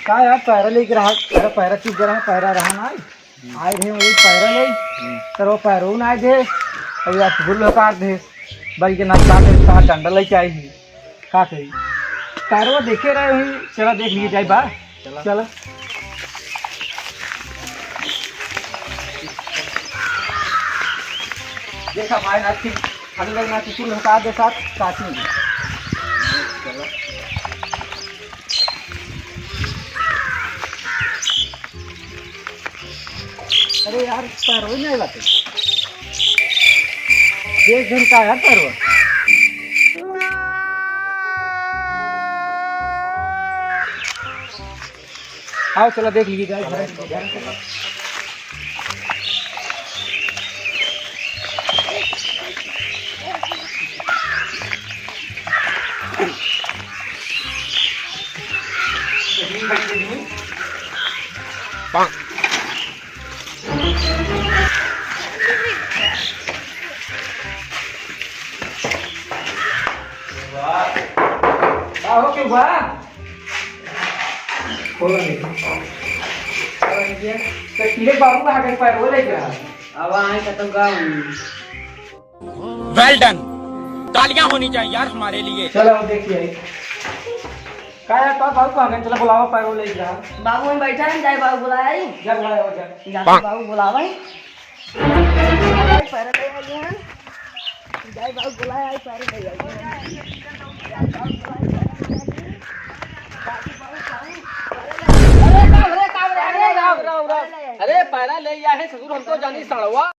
का यार पैरा लेके रहा तेरा पैरा चुप जरा पैरा रहा ना आए थे वही पैरा ले तर वो पैरो ना आए थे और यार भूल काट दे भाई के नाच काट कहा डंडा लेके आई थी का कही पैरवा देखे रहे वही चला देख लिए जाए बा चला देखा भाई नाच की खाली लोग नाच की हटा दे साथ काटी चलो अरे यार पैरवा नहीं लाते देख दिन का यार पैरवा आओ चलो देख लीजिए जाए ओके वाह खोलो नहीं तो किले बाबू का हाथ पैर हो लेके अब आए खत्म का वेल डन तालियां होनी चाहिए यार हमारे लिए। चलो देखिए का यार तो बाबू का चलो बुलावा पैर हो लेके बाबू में बैठा है जाए बाबू बुलाया ही जा बुलाया हो जा बाबू बुलावा ही पैर ले आइए हैं जाए बाबू बुलाया है पैर ले आइए अरे पैरा ले आया है ससुर हमको जानी सड़वा